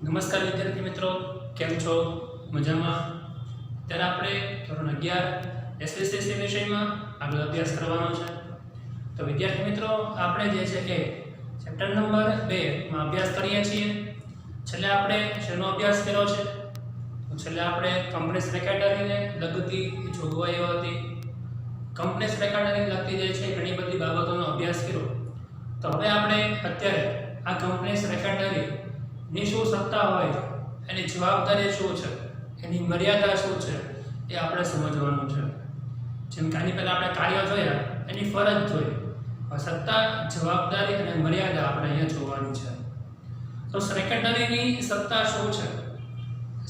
નમસ્કાર વિદ્યાર્થી મિત્રો, કેમ છો? મજામાં? ત્યારે આપણે ધોરણ 11 એસએસસી વિષયમાં આગળ અભ્યાસ કરવાનો છે. તો વિદ્યાર્થી મિત્રો, આપણે જે છે કે ચેપ્ટર નંબર 2 માં અભ્યાસ કરીએ છીએ. છેલ્લે આપણે શેનો અભ્યાસ કર્યો છે? તો છેલ્લે આપણે કંપની સેક્રેટરીને લગતી જોગવાઈઓ હતી. કંપની સેક્રેટરીને લગતી જે છે ઘણી બધી બાબતોનો અભ્યાસ કર્યો. તો હવે આપણે અત્યારે આ કંપની સેક્રેટરી ની શું સત્તા હોય, એની જવાબદારી શું છે, એની મર્યાદા શું છે, એ આપણે સમજવાનું છે. જેમ કે આની પહેલા આપણે કાર્ય જોયા, એની ફરજ જોઈ. હવે સત્તા, જવાબદારી અને મર્યાદા આપણે અહીંયા જોવાની છે. તો સેક્રેટરીની સત્તા શું છે?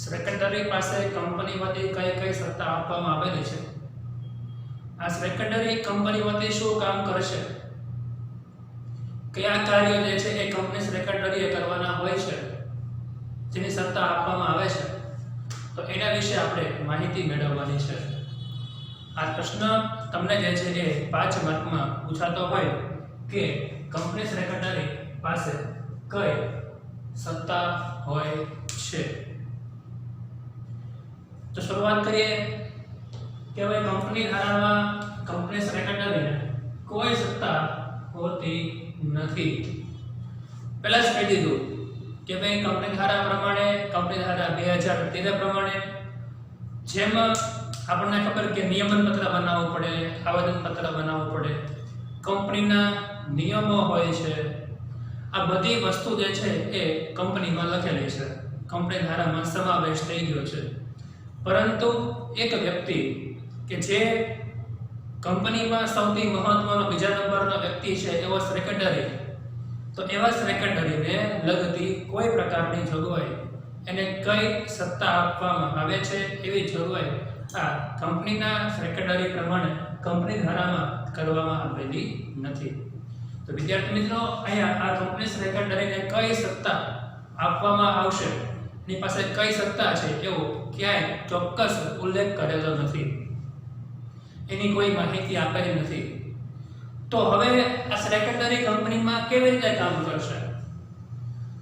સેક્રેટરી પાસે કંપની વતી કઈ કઈ સત્તા આપવામાં આવેલી છે? આ સેક્રેટરી કંપની વતી શું કામ કરશે? કયા કાર્ય જે છે એ કંપની સેક્રેટરીએ કરવાના હોય છે, જેની સત્તા આપવામાં આવે છે? તો એના વિશે આપણે માહિતી મેળવવાની છે. આ પ્રશ્ન તમને જે છે એ 5 માર્કમાં પૂછાતો હોય કે કંપની સેક્રેટરી પાસે કઈ સત્તા હોય છે. તો શરૂઆત કરીએ કે હવે કંપની ધારામાં કંપની સેક્રેટરીને કોઈ સત્તા હોતી નથી. પહેલા જ કહી દીધું કે ભાઈ કંપની ધારા પ્રમાણે, કંપની ધારા 2013 પ્રમાણે જેમ આપણને ખબર કે નિયમન પત્ર બનાવવું પડે, આવેદન પત્ર બનાવવું પડે, કંપનીના નિયમો હોય છે, આ બધી વસ્તુ જે છે એ કંપનીમાં લખેલી છે, કંપની ધારામાં સમાવેશ થઈ ગયો છે. પરંતુ એક વ્યક્તિ કે જે કંપનીમાં સૌથી મહત્વનો બીજા નંબરનો વ્યક્તિ છે એવો સેક્રેટરી, તો એવા સેક્રેટરીને લગતી કોઈ પ્રકારની જોગવાઈ, એને કઈ સત્તા આપવામાં આવે છે એવી જોગવાઈ આ કંપનીના સેક્રેટરી પ્રમાણે કંપની ધારામાં કરવામાં આવેલી નથી. તો વિદ્યાર્થી મિત્રો, અહીંયા આ કંપની સેક્રેટરીને કઈ સત્તા આપવામાં આવશે, એની પાસે કઈ સત્તા છે એવો ક્યાંય ચોક્કસ ઉલ્લેખ કરેલો નથી, એની કોઈ માહિતી આપેલી નથી. તો હવે આ સેક્રેટરી કંપનીમાં કેવી રીતે કામ કરશે?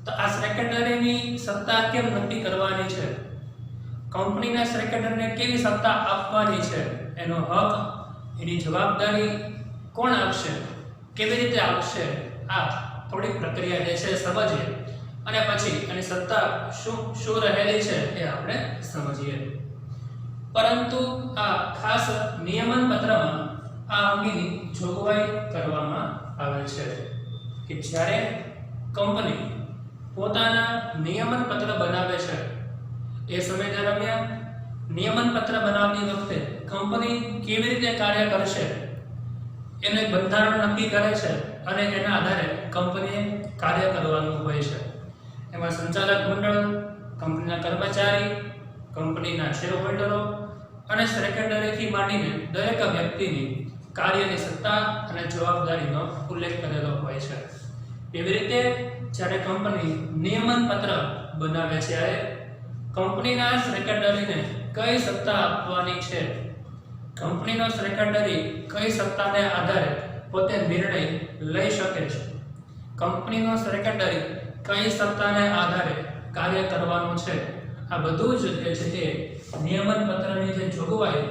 તો આ સેક્રેટરીની સત્તા કેમ નક્કી કરવાની છે? કંપનીના સેક્રેટરીને કેવી સત્તા આપવાની છે? એનો હક, એની જવાબદારી કોણ આપશે, કેવી રીતે આપશે? આ થોડી પ્રક્રિયા જે છે સમજીએ અને પછી એની સત્તા શું રહેલી છે એ આપણે સમજીએ. પરંતુ આ ખાસ નિયમન પત્રમાં આ અંગેની જોગવાઈ કરવામાં આવે છે કે જ્યારે કંપની પોતાના નિયમન પત્ર બનાવે છે, એ સમય દરમિયાન નિયમન પત્ર બનાવતી વખતે કંપની કેવી રીતે કાર્ય કરશે એને બંધારણ નક્કી કરે છે અને એના આધારે કંપનીએ કાર્ય કરવાનું હોય છે. એમાં સંચાલક મંડળ, કંપનીના કર્મચારી, કંપનીના શેરહોલ્ડરો અને સેક્રેટરીથી માંડીને દરેક વ્યક્તિની કાર્યની સત્તા અને જવાબદારીનો ઉલ્લેખ કરેલો હોય છે. એવી રીતે જ્યારે કંપની નિયમન પત્ર બનાવે છે, ત્યારે કંપનીના સેક્રેટરીને કઈ સત્તા આપવાની છે, કંપનીનો સેક્રેટરી કઈ સત્તાને આધારે પોતે નિર્ણય લઈ શકે છે, કંપનીનો સેક્રેટરી કઈ સત્તાને આધારે કાર્ય કરવાનું છે, આ બધું જ જે છે એ નિયમન પત્રની જે જોગવાઈ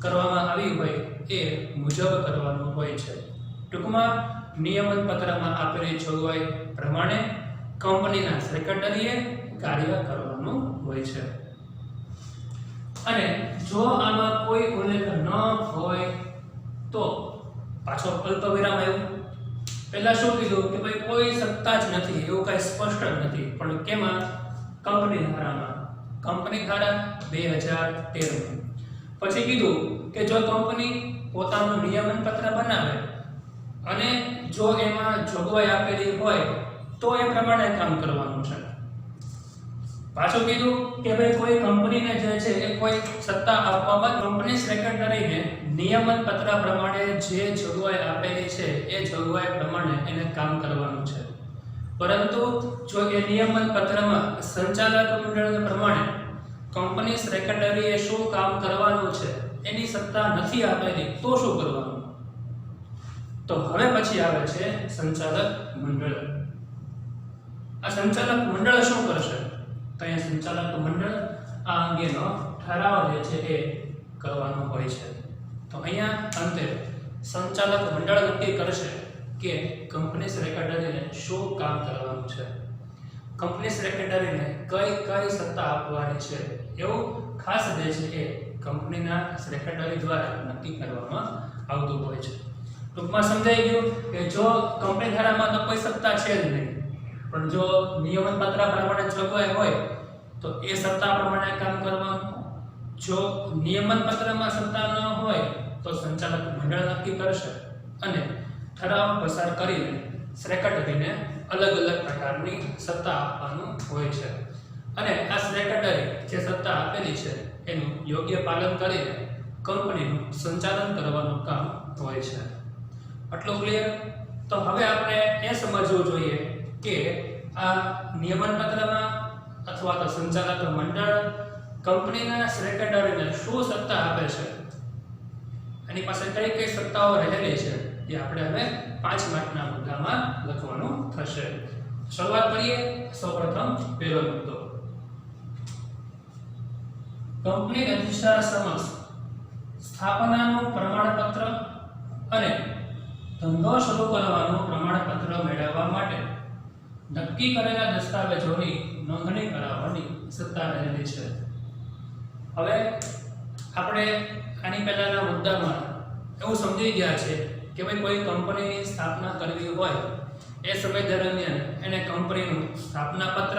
કરવામાં આવી હોય એ મુજબ કરવાનું હોય છે. ટૂંકમાં નિયમન પત્રમાં આપેલી જોગવાઈ પ્રમાણે કંપનીના સેક્રેટરીએ કાર્ય કરવાનું હોય છે. અને જો આમાં કોઈ ઉલ્લેખ ન હોય તો પાછો અલ્પવિરામ આવ્યું. પહેલા શું કીધું કે ભાઈ કોઈ સત્તા જ નથી, એવું કઈ સ્પષ્ટ જ નથી. પણ કેમાં? કંપની ધારામાં, કંપની ધારા 2013. પછી કીધું કે જો કંપની પોતાનું નિયમન પત્ર બનાવે અને જો એમાં જોગવાઈ આપેલી હોય તો એ પ્રમાણે કામ કરવાનું છે. પાછું કીધું કે ભાઈ કોઈ કંપનીને જે છે એ કોઈ સત્તા આપવામાં કંપની સેક્રેટરીને નિયમન પત્ર પ્રમાણે જે જોગવાઈ આપેલી છે એ જોગવાઈ પ્રમાણે એને કામ કરવાનું છે. પરંતુ જો એ નિયમન પત્રમાં સંચાલક મંડળ પ્રમાણે કંપની સેક્રેટરીએ શું કામ કરવાનું છે એની સત્તા નથી આપેલી, તો શું કરવાનું? તો હવે પછી આવે છે સંચાલક મંડળ. આ સંચાલક મંડળ શું કરશે? તો અહીંયા સંચાલક મંડળ આ અંગેનો ઠરાવ જે છે એ કરવાનો હોય છે. તો અહીંયા અંતે સંચાલક મંડળ નક્કી કરશે કે કંપની સેક્રેટરીને શું કામ કરવાનું છે, કંપની સેક્રેટરીને કઈ સત્તા આપવાની છે, એવું ખાસ જે છે એ કંપનીના સેક્રેટરી દ્વારા નક્કી કરવામાં આવતું હોય છે. ટૂંકમાં સમજાઈ ગયું કે જો કંપની ધારામાં તો કોઈ સત્તા છે જ નહીં, પણ જો નિયમન પત્ર પ્રમાણે જોગવાઈ હોય તો એ સત્તા પ્રમાણે કામ કરવાનું. જો નિયમન પત્રમાં સત્તા ન હોય તો સંચાલક મંડળ નક્કી કરશે અને ઠરાવ પસાર કરીને સેક્રેટરીને અલગ અલગ પ્રકારની સત્તા આપવાનું હોય છે. અને આ સેક્રેટરી જે સત્તા આપેલી છે એનું યોગ્ય પાલન કરીને કંપનીનું સંચાલન કરવાનું કામ હોય છે. આટલું ક્લિયર? તો હવે આપણે એ સમજવું જોઈએ કે આ નિયમન પત્રમાં અથવા તો સંચાલક મંડળ કંપનીના સેક્રેટરીને શું સત્તા આપે છે, એની પાસે કઈ કઈ સત્તાઓ રહેલી છે, એ આપણે હવે 5 માર્કના મુદ્દામાં લખવાનું થશે. શરૂઆત કરીએ. સૌપ્રથમ પહેલો મુદ્દો, કંપની રજિસ્ટ્રાર સમક્ષ સ્થાપનાનું પ્રમાણપત્ર અને ધંધો શરૂ કરવાનું પ્રમાણપત્ર મેળવવા માટે નક્કી કરેલા દસ્તાવેજોની નોંધણી કરાવવાની સત્તા રહેલી છે. હવે આપણે આની પહેલાના મુદ્દામાં એવું સમજી ગયા છે કે ભાઈ કોઈ કંપનીની સ્થાપના કરવી હોય એ સમય દરમિયાન એને કંપનીનું સ્થાપના પત્ર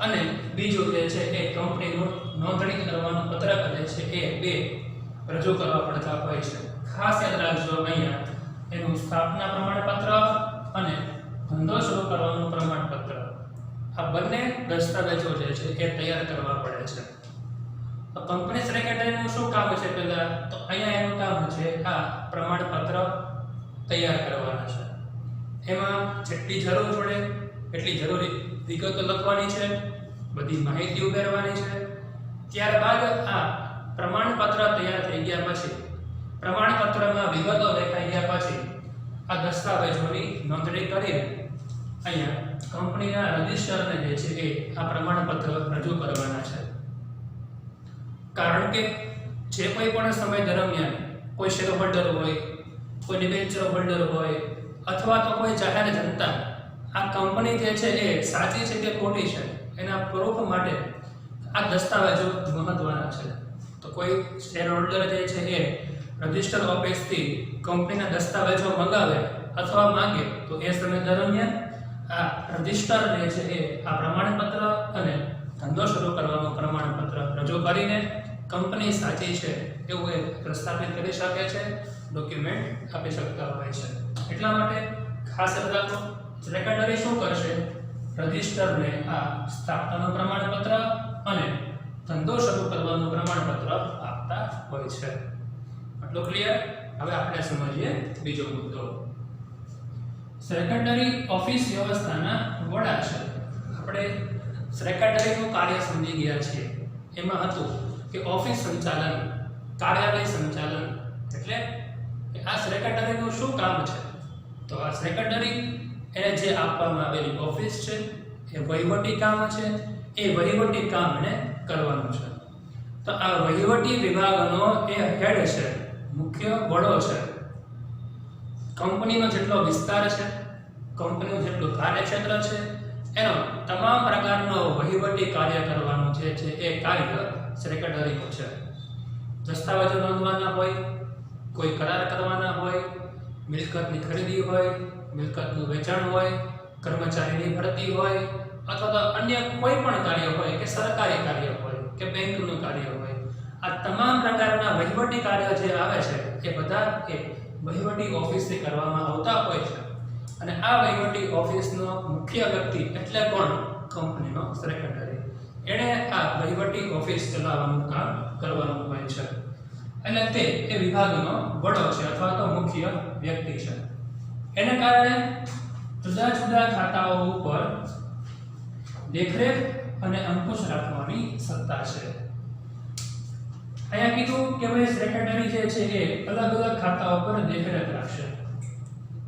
અને બીજું જે છે એ કંપનીનું નોંધણી કરવાનું પત્રક જે છે એ બે રજૂ કરવા પડતા હોય છે. ખાસ યાદ રાખજો, અહીંયા એનું સ્થાપના પ્રમાણપત્ર અને ધંધો શરૂ કરવાનું પ્રમાણપત્ર, આ બંને દસ્તાવેજો જે છે એ તૈયાર કરવા પડે છે. તો કંપની સેક્રેટરીનું શું કામ છે? પહેલા તો અહીંયા એનું કામ છે આ પ્રમાણપત્ર તૈયાર કરવાના છે. એમાં જેટલી જરૂર પડે એટલી જરૂરી વિગતો લખવાની છે, બધી માહિતી ઉમેરવાની છે. ત્યારબાદ આ પ્રમાણપત્ર તૈયાર થઈ ગયા પછી, પ્રમાણપત્રમાં વિગતો લખાઈ ગયા પછી આ દસ્તાવેજોની નોંધણી કરીને અહીંયા કંપનીના રજિસ્ટરને જે છે એ આ પ્રમાણપત્ર રજૂ કરવાના છે. કારણ કે જે કોઈ પણ સમય દરમિયાન કોઈ શેર હોલ્ડર હોય, કોઈ ડિબેન્ચર હોલ્ડર હોય અથવા તો કોઈ જાહેર જનતા આ કંપની જે છે એ સાચી છે કે ખોટી છે એના પ્રૂફ માટે આ દસ્તાવેજો મહત્વના છે. તો કોઈ શેર હોલ્ડર જે છે એ રજિસ્ટર ઓફિસથી કંપનીના દસ્તાવેજો મંગાવે અથવા માંગે તો એ સમય દરમિયાન આ રજિસ્ટર જે છે એ આ પ્રમાણપત્ર અને ધંધો શરૂ કરવાનું પ્રમાણપત્ર રજૂ કરીને કંપની સાચી છે એવું એ પ્રસ્થાપિત કરી શકે છે, ડોક્યુમેન્ટ આપી શકતા હોય છે. એટલા માટે ખાસ યાદ રાખો, સેક્રેટરી શું કરશે? રજિસ્ટરને આ સ્થાપનાનું પ્રમાણપત્ર અને ધંધો શરૂ કરવાનું પ્રમાણપત્ર આપતા હોય છે. આટલું ક્લિયર? હવે આપણે સમજીએ બીજો મુદ્દો. સેક્રેટરી ઓફિસ વ્યવસ્થાના વડા છે. આપણે સેક્રેટરીનું કાર્ય સમજી ગયા છીએ. એમાં હતું કે ઓફિસ સંચાલન, કાર્યાલય સંચાલન, એટલે આ સેક્રેટરીનું શું કામ છે? તો આ સેક્રેટરી એને જે આપવામાં આવેલી ઓફિસ છે એ વહીવટી કામ છે, એ વહીવટી કામ એને કરવાનું છે. તો આ વહીવટી વિભાગનો એ હેડ છે, મુખ્ય વડો છે. કંપનીનો જેટલો વિસ્તાર છે, કંપનીનું જેટલું કાર્યક્ષેત્ર છે, એનો તમામ પ્રકારનો વહીવટી કાર્ય કરવાનું છે એ કાર્ય સેક્રેટરીનું છે. દસ્તાવેજો નોંધવાના હોય, કોઈ કરાર કરવાના હોય, મિલકતની ખરીદી હોય, મિલકતનું વેચાણ હોય, કર્મચારીની ભરતી હોય અથવા તો અન્ય કોઈ પણ કાર્ય હોય કે સરકારી કાર્ય હોય કે બેંકનું કાર્ય હોય, આ તમામ પ્રકારના વહીવટી કાર્ય જે આવે છે એ બધા એ વહીવટી ઓફિસથી કરવામાં આવતા હોય છે. અને આ વહીવટી ઓફિસનો મુખ્ય વ્યક્તિ એટલે કોણ? કંપનીનો સેક્રેટરી. એણે આ વહીવટી ઓફિસ ચલાવવાનું કામ કરવાનું હોય છે. એટલે તે એ વિભાગનો વડો છે અથવા તો મુખ્ય વ્યક્તિ છે. એને કારણે જુદા જુદા ખાતાઓ ઉપર દેખરેખ અને અંકુશ રાખવાની સત્તા છે. અહીંયા કીધું કે ભાઈ સેક્રેટરી જે છે એ અલગ અલગ ખાતાઓ પર દેખરેખ રાખશે.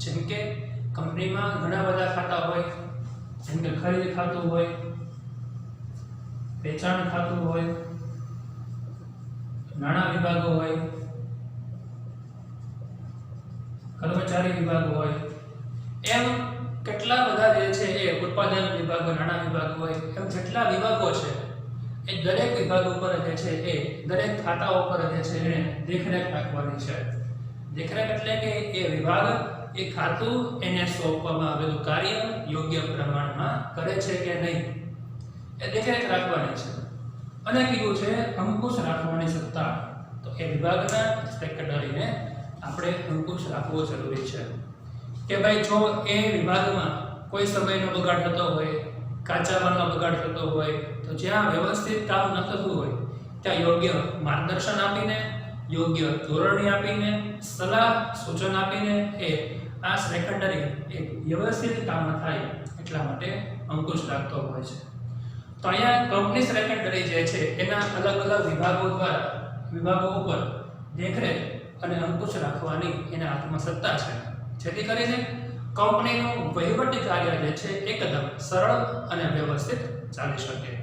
જેમ કે કંપનીમાં ઘણા બધા ખાતા હોય, જેમ કે ખરીદ ખાતું હોય, વેચાણ ખાતું હોય, નાણાં વિભાગો હોય, કર્મચારી વિભાગ હોય, એમ કેટલા બધા જે છે એ ઉત્પાદન વિભાગ, નાણાં વિભાગ હોય, એમ જેટલા વિભાગો છે એ દરેક વિભાગ ઉપર જે છે એ દરેક ખાતાઓ પર જે છે એને દેખરેખ રાખવાની છે. દેખરેખ એટલે કે એ વિભાગ એ ખાતું એને સોંપવામાં આવેલું કાર્ય યોગ્ય પ્રમાણમાં કરે છે કે નહીં એ દેખરેખ રાખવાની છે. અને કીધું છે અંકુશ રાખવાની સત્તા. તો એ વિભાગના સેક્રેટરીને આપણે અંકુશ રાખવો જરૂરી છે કે ભાઈ જો એ વિભાગમાં કોઈ સમયનો બગાડ થતો હોય, કાચા માલનો બગાડ થતો હોય, તો જ્યાં વ્યવસ્થિત કામ ન થતું હોય ત્યાં યોગ્ય માર્ગદર્શન આપીને, યોગ્ય ધોરણી આપીને, સલાહ સૂચન આપીને એ આ સેક્રેટરી એક વ્યવસ્થિત કામ થાય એટલા માટે અંકુશ રાખતો હોય છે. તો અહીંયા કંપની સેક્રેટરી જે છે એના અલગ અલગ વિભાગો ઉપર દેખરેખ અને અંકુશ રાખવાની એના હાથમાં સત્તા છે, જેથી કરીને કંપનીનું વહીવટી કાર્ય જે છે એકદમ સરળ અને વ્યવસ્થિત ચાલી શકે.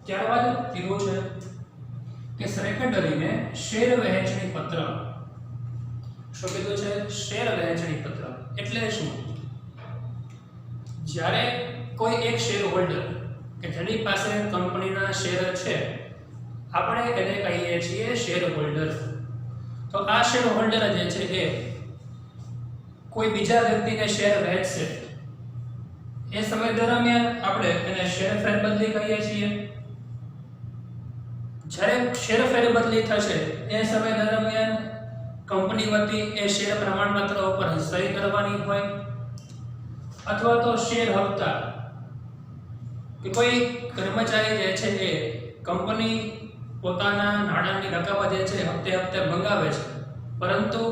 ત્યારબાદ કીધું છે કે સેક્રેટરીને શેર વહેંચણી પત્ર. શું કીધું છે? શેર વહેંચણી પત્ર એટલે શું? જ્યારે કોઈ એક શેર હોલ્ડર કે જેની પાસે કંપનીના શેર છે, આપણે એને કહીએ છીએ શેર હોલ્ડર. તો આ શેર હોલ્ડર જે છે એ કોઈ બીજા વ્યક્તિને શેર વહેંચશે એ સમય દરમિયાન આપણે એને શેર ફેરબદલી કહીએ છીએ. જ્યારે શેર ફેરબદલી થશે એ સમય દરમિયાન કંપની વતી એ શેર પ્રમાણપત્ર ઉપર સહી કરવાની હોય, અથવા તો શેર હપ્તા કે કોઈ કર્મચારી જે છે એ કંપની પોતાના નાણાંની રકમ જે છે હપ્તે હપ્તે મંગાવે છે, પરંતુ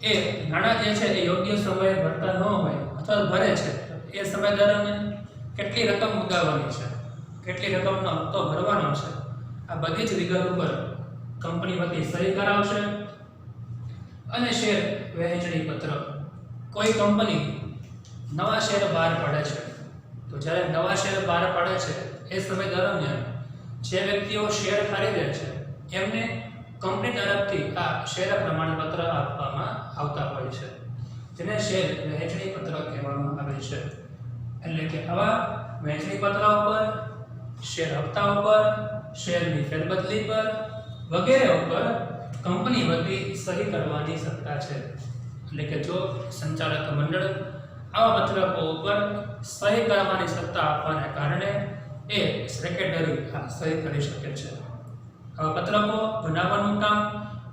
એ નાણાં જે છે એ યોગ્ય સમયે ભરતા ન હોય અથવા ભરે છે, એ સમય દરમિયાન કેટલી રકમ મંગાવવાની છે, કેટલી રકમનો હપ્તો ભરવાનો છે, આ બધી જ વિગત ઉપર કંપની વતી સહી કરાવશે. અને શેર વહેંચણી પત્ર, કોઈ કંપની નવા શેર બહાર પાડે છે, તો જ્યારે નવા શેર બહાર પાડે છે એ સમય દરમિયાન જે વ્યક્તિઓ શેર ખરીદે છે એમને કંપની તરફથી આ શેર પ્રમાણપત્ર આપવામાં આવતા હોય છે, જેને શેર વહેંચણી પત્ર કહેવામાં આવે છે. એટલે કે આવા વહેંચણી પત્ર ઉપર, શેર હપ્તા ઉપર, શેરની ફેરબદલી પર વગેરે ઉપર કંપની વતી સહી કરવાની સત્તા છે. એટલે કે જો સંચાલક મંડળ આવા પત્રકો ઉપર સહી કરવાની સત્તા આપવાને કારણે એ સેક્રેટરી આ સહી કરી શકે છે. આવા પત્રકો બનાવવાનું કામ,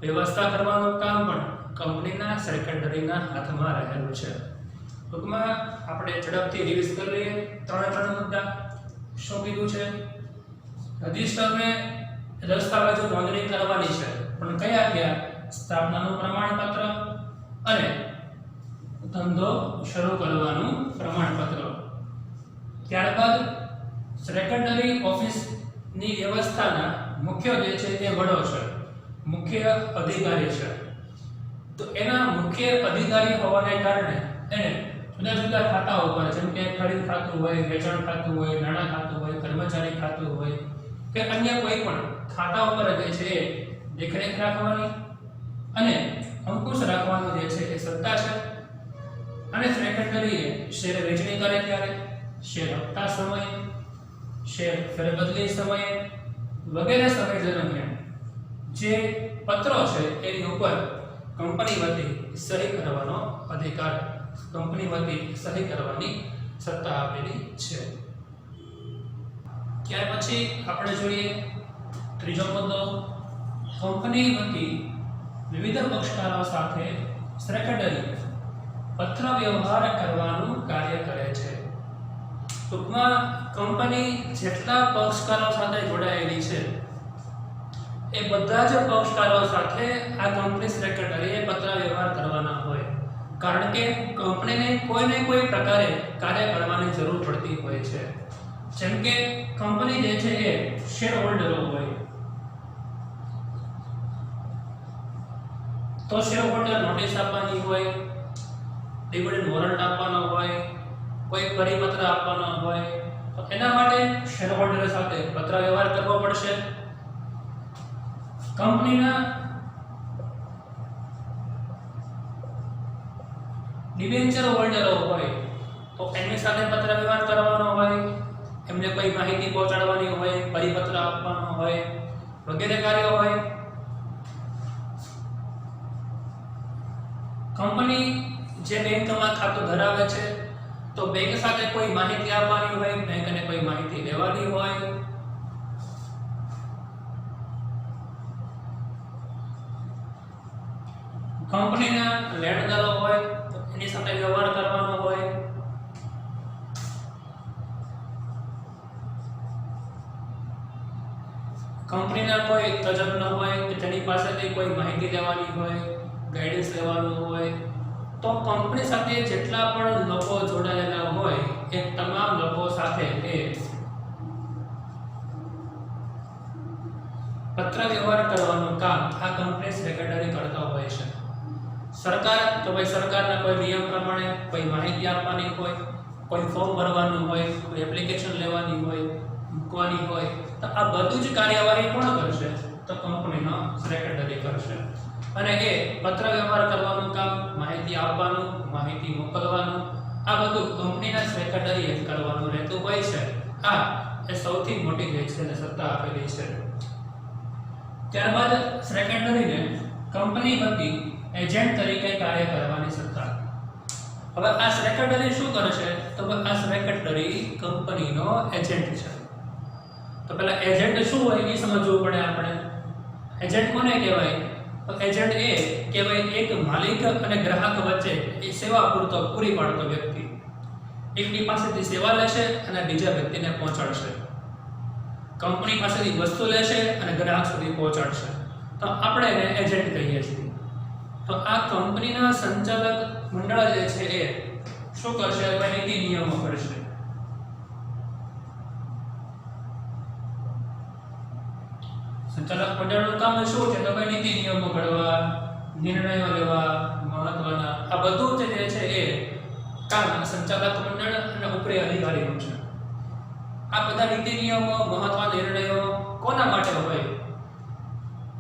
વ્યવસ્થા કરવાનું કામ પણ કંપનીના સેક્રેટરીના હાથમાં રહેલું છે. ટૂંકમાં આપણે ઝડપથી રિવિઝ કરી લઈએ ત્રણ મુદ્દા. શું કીધું છે? રજિસ્ટરને દસ્તાવેજો નોંધણી કરવાની છે, પણ કયા? સ્થાપનાનું પ્રમાણપત્ર અને ધંધો શરૂ કરવાનું પ્રમાણપત્ર. ત્યારબાદ સેક્રેટરી ઓફિસની વ્યવસ્થાના મુખ્ય જે છે તે વડો છે, મુખ્ય અધિકારી છે. તો એના મુખ્ય અધિકારી હોવાને કારણે એને જુદા જુદા ખાતાઓ પર, જેમ કે ખરીદ ખાતું હોય, વેચાણ ખાતું હોય, નાણાં ખાતું હોય, કર્મચારી ખાતું હોય કે અન્ય કોઈ પણ ખાતા ઉપર જે છે એ દેખરેખ રાખવાની અને અંકુશ રાખવાનું જે છે એ સત્તા છે. અને સેક્રેટરીએ શેર વેચણી કરે ત્યારે, શેર હપ્તા સમયે, શેર ફેરબદલી સમયે વગેરે સમય દરમિયાન જે પત્રો છે એની ઉપર કંપની વતી સહી કરવાનો અધિકાર, કંપની વતી સહી કરવાની સત્તા આપેલી છે. ત્યાર પછી આપણે જોઈએ ત્રીજો મુદ્દો. કંપની વતી વિવિધ પક્ષકારો સાથે સેક્રેટરી પત્ર વ્યવહાર કરવાનું કાર્ય કરે છે. ટૂંકમાં કંપની જેટલા પક્ષકારો સાથે જોડાયેલી છે એ બધા જ પક્ષકારો સાથે આ કંપની સેક્રેટરીએ પત્ર વ્યવહાર કરવાના હોય, કારણ કે કંપનીને કોઈને કોઈ પ્રકારે કાર્ય કરવાની જરૂર પડતી હોય છે. જેમ કે કંપની જે છે એ શેર હોલ્ડરો હોય, તો શેર હોલ્ડર નોટિસ આપવાની હોય, ડિવિડન્ડ વોરંટ આપવાનો હોય, કોઈ પરિપત્ર આપવાનો હોય તો એના માટે શેર હોલ્ડર સાથે પત્ર વ્યવહાર કરવો પડશે. કંપનીના ડિબેન્ચર હોલ્ડરો હોય તો એમની સાથે પત્ર વ્યવહાર કરવાનો હોય, એમને કોઈ માહિતી પહોંચાડવાની હોય, પરિપત્ર આપવાનો હોય વગેરે કાર્યો હોય. કંપની જે બેંકમાં ખાતું ધરાવે છે તો બેંક સાથે કોઈ માહિતી આપવાની હોય, બેંકને કોઈ માહિતી લેવાની હોય. કંપનીના લેણદારો હોય તો એની સાથે વ્યવહાર કરવાનો હોય. કંપનીના કોઈ તજજ્ઞ હોય કે તેની પાસેથી કોઈ માહિતી લેવાની હોય, ગાઈડન્સ લેવાનું હોય તો કંપની સાથે જેટલા પણ લોકો જોડાયેલા હોય એ તમામ લોકો સાથે એ પત્ર વ્યવહાર કરવાનું કામ આ કંપની સેક્રેટરી કરતા હોય છે. સરકાર તો ભાઈ સરકારના કોઈ નિયમ પ્રમાણે કોઈ માહિતી આપવાની હોય, કોઈ ફોર્મ ભરવાનું હોય, કોઈ એપ્લિકેશન લેવાની હોય, મૂકવાની હોય તો આ બધું જ કાર્યવાહી કોણ કરશે? તો કંપનીનો સેક્રેટરી કરશે. અને એ પત્ર વ્યવહાર કરવાનું કામ, માહિતી આપવાનું, માહિતી મોકલવાનું આ બધું કંપનીના સેક્રેટરીએ કરવાનું રહેતું હોય છે. આ એ સૌથી મોટી જે છે ને સત્તા આપેલી છે. ત્યારબાદ સેક્રેટરીને કંપની વતી એજન્ટ તરીકે કાર્ય કરવાની સત્તા. હવે આ સેક્રેટરી શું કરશે? તો આ સેક્રેટરી કંપનીનો એજન્ટ છે. તો પહેલા એજન્ટ શું હોય એ સમજવું પડે આપણે. એજન્ટ કોને કહેવાય? તો એજન્ટ એ કહેવાય એક માલિક અને ગ્રાહક વચ્ચે એ સેવા પૂરી પાડતો વ્યક્તિ. એકની પાસેથી સેવા લેશે અને બીજા વ્યક્તિને પહોંચાડશે. કંપની પાસેથી વસ્તુ લેશે અને ગ્રાહક સુધી પહોંચાડશે. તો આપણે એને એજન્ટ કહીએ છીએ. તો આ કંપનીના સંચાલક મંડળ જે છે એ શું કરશે? નીતિ નિયમો કરશે. સંચાલક મંડળનું કામ શું છે? તો નીતિ નિયમો ઘડવા, નિર્ણયો લેવા, મહત્વના આ બધું જે છે એ કામ સંચાલક મંડળ અને ઉપરી અધિકારીનું છે. આ બધા નીતિ નિયમો, મહત્વના નિર્ણયો કોના માટે હોય?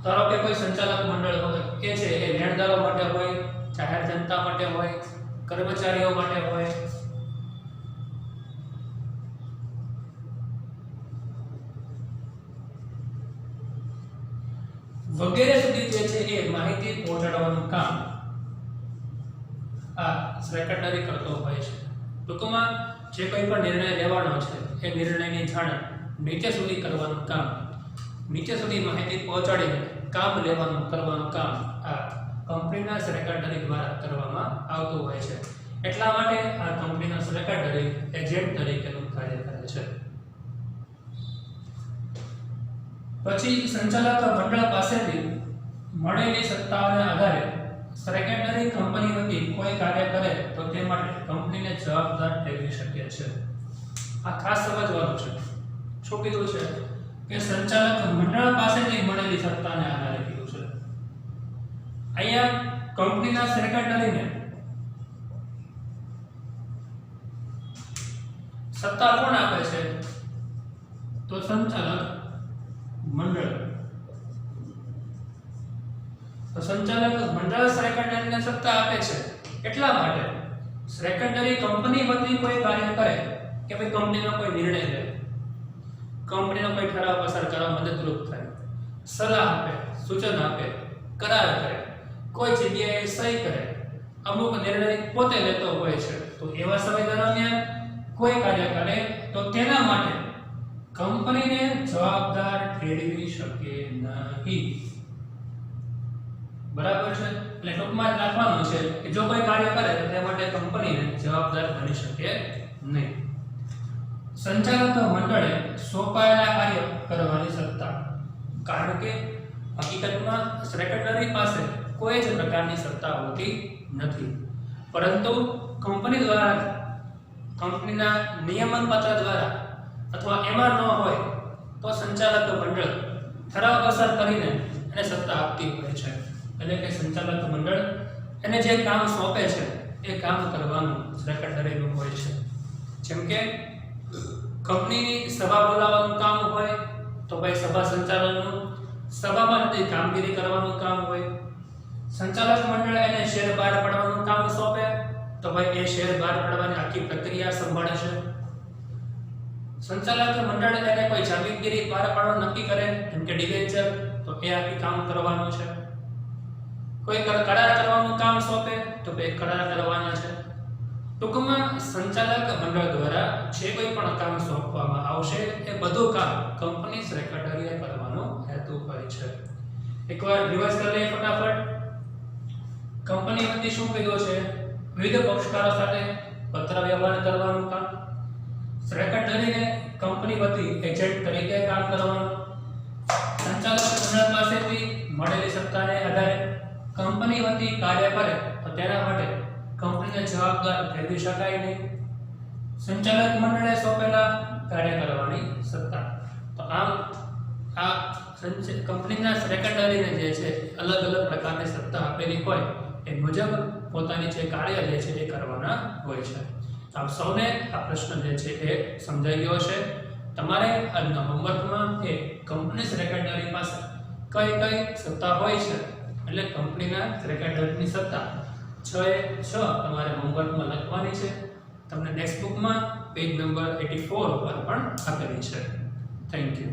ધારો કે કોઈ સંચાલક મંડળ હોય કે છે એ લેણદારો માટે હોય, જાહેર જનતા માટે હોય, કર્મચારીઓ માટે હોય. વગેરે સુધી જે છે એ માહિતી પહોંચાડવાનું કામ આ સેક્રેટરી કરતો હોય છે. ટૂંકમાં જે કોઈ પણ નિર્ણય લેવાનો છે એ નિર્ણયની જાણ નીચે સુધી કરવાનું કામ, નીચે સુધી માહિતી પહોંચાડીને કામ લેવાનું કરવાનું કામ આ કંપનીના સેક્રેટરી દ્વારા કરવામાં આવતું હોય છે. એટલા માટે આ કંપનીના સેક્રેટરી એજન્ટ તરીકેનું કાર્ય કરે છે. પછી સંચાલક મંડળ પાસેથી મળેલી સત્તાઓના આધારે સેક્રેટરી કંપની વતી કોઈ કાર્ય કરે તો તે માટે કંપનીને જવાબદાર ઠેરવી શકે છે. આ ખાસ સમજવાનું છે. શું કીધું છે? કે સંચાલક મંડળ પાસેથી મળેલી સત્તાને આધારે કીધું છે. અહીંયા કંપનીના સેક્રેટરીને સત્તા કોણ આપે છે? તો સંચાલક મંડળ. તો સંચાલક મંડળ સેક્રેટરીને સત્તા આપે છે. એટલા માટે સેક્રેટરી કંપની વતી કોઈ કાર્ય કરે કે ભાઈ કંપનીનો કોઈ નિર્ણય લે, કંપનીનો કોઈ ઠરાવ પસાર કરવા મદદરૂપ થાય, સલાહ આપે, સૂચન આપે, કરાર કરે, કોઈ જગ્યાએ સહી કરે, અમુક નિર્ણય પોતે લેતો હોય છે. તો એવા સમય દરમિયાન કોઈ કાર્ય કરે તો તેના માટે કંપનીને જવાબદાર ઠેરવી શકે નહીં. બરાબર છે? એટલે ટૂંકમાં લખવાનું છે કે જો કોઈ કાર્ય કરે તો તે માટે કંપનીને જવાબદાર બની શકે નહીં. સંચાલક મંડળે સોંપાયેલા કાર્ય કરવાની સત્તા. કારણ કે હકીકતમાં સેક્રેટરી પાસે કોઈ જ પ્રકારની સત્તા હોતી નથી, પરંતુ કંપની દ્વારા, કંપનીના નિયમન પત્ર દ્વારા અથવા એમાં ન હોય તો સંચાલક મંડળ ઠરાવ પસાર કરીને એને સત્તા આપતી હોય છે. એટલે કે સંચાલક મંડળ એને જે કામ સોંપે છે એ કામ કરવાનું સેક્રેટરીનું હોય છે. જેમ કે કંપનીની સભા બોલાવવાનું કામ હોય તો ભાઈ સભા સંચાલનનું, સભામાં તે કામગીરી કરવાનું કામ હોય, સંચાલક મંડળ એને શેર બહાર પાડવાનું કામ સોંપે તો ભાઈ એ શેર બહાર પાડવાની આખી પ્રક્રિયા સંભાળે છે. સંચાલક મંડળ એને કોઈ જામીનગીરી બહાર પાડવાનું નક્કી કરે જેમ કે ડિબેન્ચર તો એ આખી કામ કરવાનું છે. કોઈ કરાર કરવાનું કામ સોંપે તો બે કરાર કરવાના છે. ટૂંકમાં સંચાલક મંડળ દ્વારા જે કોઈ પણ કામ સોંપવામાં આવશે એ બધું કામ કંપની સેક્રેટરીએ કરવાનો હેતુ હોય છે. એકવાર રિવાઇઝ કરી લઈએ ફટાફટ. કંપની વતી શું કીધું છે? વિવિધ પક્ષકારો સાથે પત્ર વ્યવહાર કરવાનું કામ, સેક્રેટરીને કંપની વતી એજન્ટ તરીકે કામ કરવાનું, સંચાલક મંડળ પાસેથી મળેલી સત્તાને આધારે કંપની વતી કાર્ય કરે તો તેના માટે કંપનીને જવાબદાર ઠેરવી શકાય નહીં, સંચાલક મંડળે સોંપેલા કાર્ય કરવાની સત્તા. તો આમ આ કંપનીના સેક્રેટરીને જે છે અલગ અલગ પ્રકારની સત્તા આપેલી હોય એ મુજબ પોતાની જે કાર્ય જે છે એ કરવાના હોય છે. આપ સૌને આ પ્રશ્ન જે છે એ સમજાઈ ગયો છે. તમારે આજના હોમવર્કમાં એ કંપની સેક્રેટરી પાસે કઈ કઈ સત્તા હોય છે એટલે કંપનીના સેક્રેટરીની સત્તા 6 તમારે હોમવર્કમાં લખવાની છે. તમને નેક્સ્ટ બુકમાં પેજ નંબર 84 પર પણ આપેલી છે. Thank you.